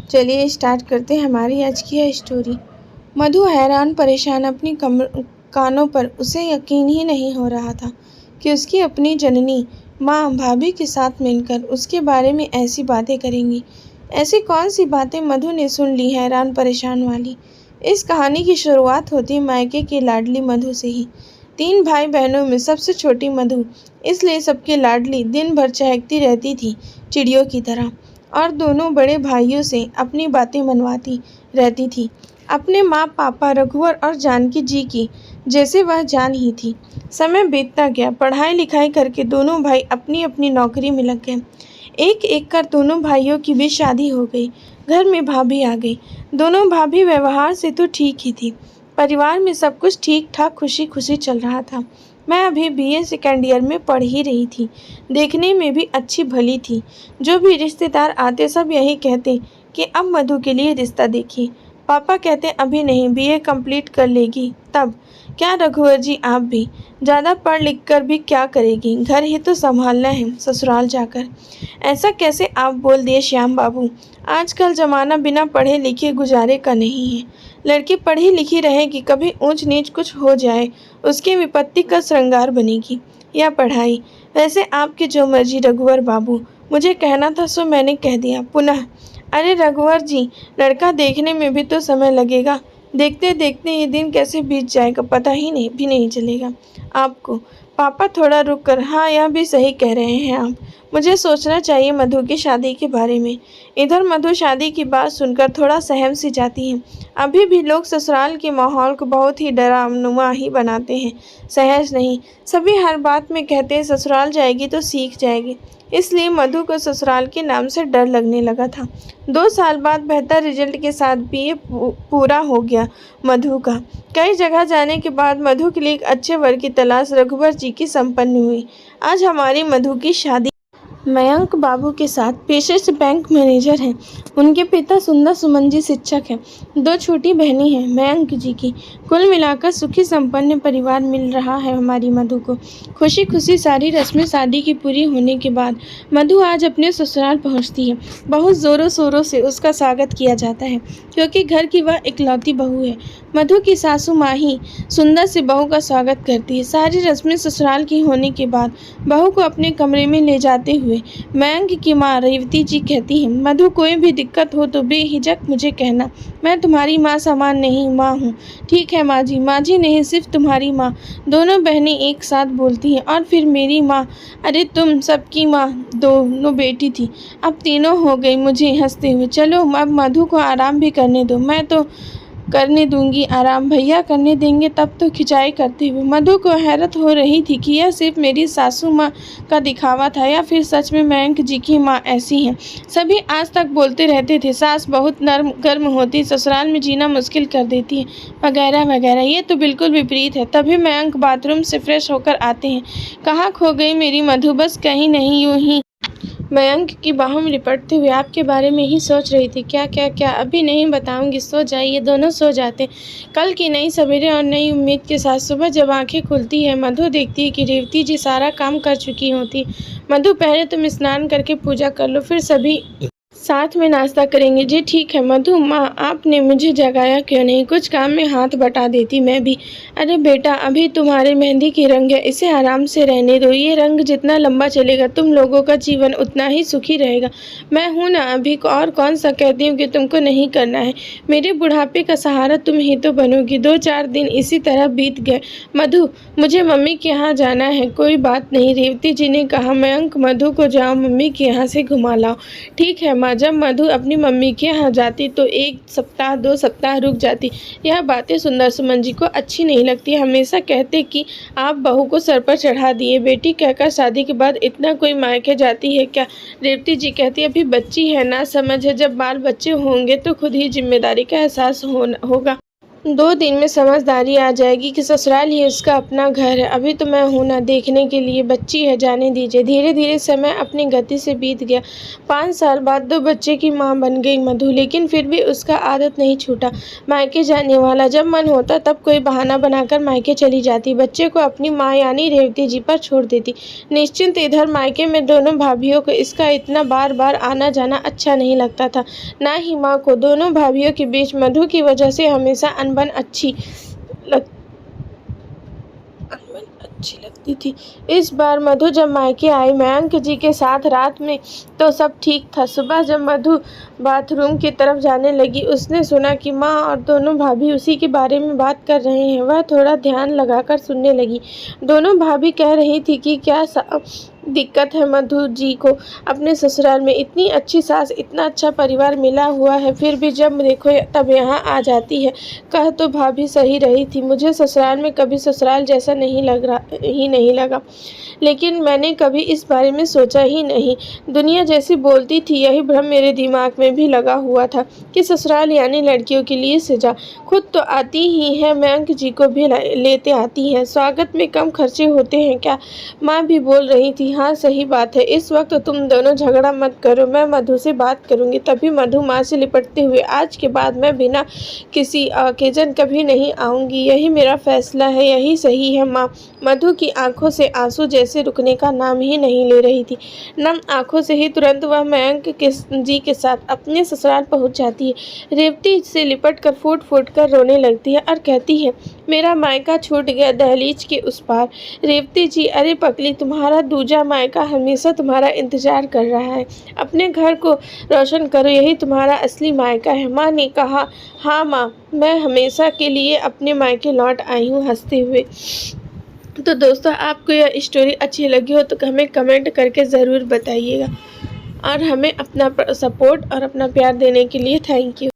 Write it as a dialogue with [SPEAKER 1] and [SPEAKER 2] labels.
[SPEAKER 1] चलिए स्टार्ट करते हैं हमारी आज की यह स्टोरी। मधु हैरान परेशान अपनी कानों पर उसे यकीन ही नहीं हो रहा था कि उसकी अपनी जननी माँ भाभी के साथ मिलकर उसके बारे में ऐसी बातें करेंगी। ऐसी कौन सी बातें मधु ने सुन ली हैरान परेशान वाली। इस कहानी की शुरुआत होती मायके की लाडली मधु से ही। 3 भाई बहनों में सबसे छोटी मधु, इसलिए सबकी लाडली, दिन भर चहकती रहती थी चिड़ियों की तरह और दोनों बड़े भाइयों से अपनी बातें मनवाती रहती थी, अपने माँ पापा रघुवर और जानकी जी की, जैसे वह जान ही थी। समय बीतता गया, पढ़ाई लिखाई करके दोनों भाई अपनी अपनी नौकरी में लग गए। एक एक कर दोनों भाइयों की भी शादी हो गई। घर में भाभी आ गई। दोनों भाभी व्यवहार से तो ठीक ही थी। परिवार में सब कुछ ठीक ठाक खुशी खुशी चल रहा था। मैं अभी बीए सेकेंड ईयर में पढ़ ही रही थी। देखने में भी अच्छी भली थी। जो भी रिश्तेदार आते सब यही कहते कि अब मधु के लिए रिश्ता देखिए। पापा कहते अभी नहीं, बीए कंप्लीट कर लेगी तब। क्या रघुवर जी, आप भी ज़्यादा पढ़ लिख कर भी क्या करेगी, घर ही तो संभालना है ससुराल जाकर। ऐसा कैसे आप बोल दिए श्याम बाबू, आजकल ज़माना बिना पढ़े लिखे गुजारे का नहीं है। लड़की पढ़ी लिखी रहेगी, कभी ऊंच नीच कुछ हो जाए उसकी विपत्ति का श्रृंगार बनेगी। या पढ़ाई, वैसे आपकी जो मर्जी रघुवर बाबू, मुझे कहना था सो मैंने कह दिया। पुनः अरे रघुवर जी, लड़का देखने में भी तो समय लगेगा। देखते देखते ये दिन कैसे बीत जाएगा पता ही नहीं चलेगा आपको। पापा थोड़ा रुक कर, हाँ यह भी सही कह रहे हैं आप, मुझे सोचना चाहिए मधु की शादी के बारे में। इधर मधु शादी की बात सुनकर थोड़ा सहम सी जाती है। अभी भी लोग ससुराल के माहौल को बहुत ही डरावनुमा ही बनाते हैं, सहज नहीं। सभी हर बात में कहते हैं ससुराल जाएगी तो सीख जाएगी, इसलिए मधु को ससुराल के नाम से डर लगने लगा था। 2 साल बाद बेहतर रिजल्ट के साथ बीए पूरा हो गया मधु का। कई जगह जाने के बाद मधु के लिए एक अच्छे वर की तलाश रघुवर जी की संपन्न हुई। आज हमारी मधु की शादी मयंक बाबू के साथ, पेशे से बैंक मैनेजर हैं। उनके पिता सुंदर सुमन जी शिक्षक हैं। 2 छोटी बहनें हैं मयंक जी की। कुल मिलाकर सुखी संपन्न परिवार मिल रहा है हमारी मधु को। खुशी खुशी सारी रस्में शादी की पूरी होने के बाद मधु आज अपने ससुराल पहुंचती है। बहुत ज़ोरों शोरों से उसका स्वागत किया जाता है, क्योंकि घर की वह इकलौती बहू है। मधु की सासू माँ ही सुंदर से बहू का स्वागत करती है। सारी रस्में ससुराल की होने के बाद बहू को अपने कमरे में ले जाते हुए मयंक की माँ रेवती जी कहती हैं, मधु कोई भी दिक्कत हो तो बेहिचक मुझे कहना, मैं तुम्हारी माँ समान नहीं माँ हूँ। ठीक है माँ जी नहीं, सिर्फ तुम्हारी माँ। दोनों बहनें एक साथ बोलती हैं। और फिर मेरी माँ, अरे तुम सबकी माँ दोनों बेटी थी, अब तीनों हो गई मुझे हंसते हुए। चलो अब मधु को आराम भी करने दो। मैं तो करने दूंगी आराम, भैया करने देंगे तब तो, खिंचाई करते हुए। मधु को हैरत हो रही थी कि यह सिर्फ मेरी सासू माँ का दिखावा था या फिर सच में मयंक जी की माँ ऐसी हैं। सभी आज तक बोलते रहते थे सास बहुत नर्म गर्म होती, ससुराल में जीना मुश्किल कर देती है, वगैरह वगैरह। ये तो बिल्कुल विपरीत है। तभी मयंक बाथरूम से फ्रेश होकर आते हैं। कहाँ खो गई मेरी मधु, बस कहीं नहीं, यूं ही मयंक की बाहों में लिपटते हुए आपके बारे में ही सोच रही थी। क्या क्या क्या, अभी नहीं बताऊंगी, सो जाइए। दोनों सो जाते। कल की नई सवेरे और नई उम्मीद के साथ सुबह जब आंखें खुलती है, मधु देखती है कि रेवती जी सारा काम कर चुकी होती। मधु, पहले तुम स्नान करके पूजा कर लो, फिर सभी साथ में नाश्ता करेंगे। जी ठीक है मधु माँ, आपने मुझे जगाया क्यों नहीं, कुछ काम में हाथ बटा देती मैं भी। अरे बेटा, अभी तुम्हारे मेहंदी की रंग है, इसे आराम से रहने दो। ये रंग जितना लंबा चलेगा तुम लोगों का जीवन उतना ही सुखी रहेगा। मैं हूँ ना अभी, और कौन सा कहती हूँ कि तुमको नहीं करना है। मेरे बुढ़ापे का सहारा तुम ही तो बनोगी। 2-4 दिन इसी तरह बीत गए। मधु, मुझे मम्मी के यहाँ जाना है। कोई बात नहीं, रेवती जी ने कहा। मयंक, मधु को जाओ मम्मी के यहाँ से घुमा लाओ। ठीक है माँ। जब मधु अपनी मम्मी के यहाँ जाती तो 1 सप्ताह 2 सप्ताह रुक जाती। यह बातें सुंदर सुमन जी को अच्छी नहीं लगती। हमेशा कहते कि आप बहू को सर पर चढ़ा दिए। बेटी कहकर शादी के बाद इतना कोई मायके जाती है क्या। रेवती जी कहती अभी बच्ची है, ना समझ है, जब बाल बच्चे होंगे तो खुद ही जिम्मेदारी का एहसास होगा। 2 दिन में समझदारी आ जाएगी कि ससुराल ही उसका अपना घर है। अभी तो मैं हूँ ना देखने के लिए, बच्ची है, जाने दीजिए। धीरे धीरे समय अपनी गति से बीत गया। 5 साल बाद 2 बच्चे की माँ बन गई मधु, लेकिन फिर भी उसका आदत नहीं छूटा मायके जाने वाला। जब मन होता तब कोई बहाना बनाकर मायके चली जाती, बच्चे को अपनी माँ यानी रेवती जी पर छोड़ देती निश्चिंत। इधर मायके में दोनों भाभियों को इसका इतना बार बार आना जाना अच्छा नहीं लगता था, ना ही माँ को। दोनों भाभियों के बीच मधु की वजह से हमेशा अनबन अच्छी लगती थी। इस बार मधु जब मायके आई मयंक जी के साथ रात में, तो सब ठीक था। सुबह जब मधु बाथरूम की तरफ जाने लगी, उसने सुना कि माँ और दोनों भाभी उसी के बारे में बात कर रहे हैं। वह थोड़ा ध्यान लगाकर सुनने लगी। दोनों भाभी कह रही थी कि क्या दिक्कत है मधु जी को अपने ससुराल में। इतनी अच्छी सास, इतना अच्छा परिवार मिला हुआ है, फिर भी जब देखो तब यहाँ आ जाती है। कह तो भाभी सही रही थी, मुझे ससुराल में कभी ससुराल जैसा नहीं लगा, लेकिन मैंने कभी इस बारे में सोचा ही नहीं। दुनिया जैसी बोलती थी, यही भ्रम मेरे दिमाग में भी लगा हुआ था कि ससुराल यानी लड़कियों के लिए सजा। खुद तो आती ही है, मयंक जी को भी लेते आती हैं। स्वागत में कम खर्चे होते हैं क्या? माँ भी बोल रही थी। हाँ सही बात है। इस वक्त तुम दोनों झगड़ा मत करो, मैं मधु से बात करूंगी। तभी मधु माँ से लिपटते हुए, आज के बाद मैं बिना किसी ओकेजन कभी नहीं आऊंगी, यही मेरा फैसला है, यही सही है माँ। मधु की आंखों से आंसू जैसे रुकने का नाम ही नहीं ले रही थी। नम आंखों से ही तुरंत वह मयंक जी के साथ अपने ससुराल पहुंच जाती है। रेवती से लिपट कर फूट फूट कर रोने लगती है और कहती है, मेरा मायका छूट गया दहलीज के उस पार। रेवती जी, अरे पगली, तुम्हारा दूजा मायका हमेशा तुम्हारा इंतजार कर रहा है। अपने घर को रोशन करो, यही तुम्हारा असली मायका है। माँ ने कहा। हाँ माँ, मैं हमेशा के लिए अपने मायके लौट आई हूँ हंसते हुए। तो दोस्तों, आपको यह स्टोरी अच्छी लगी हो तो हमें कमेंट करके ज़रूर बताइएगा, और हमें अपना सपोर्ट और अपना प्यार देने के लिए थैंक यू।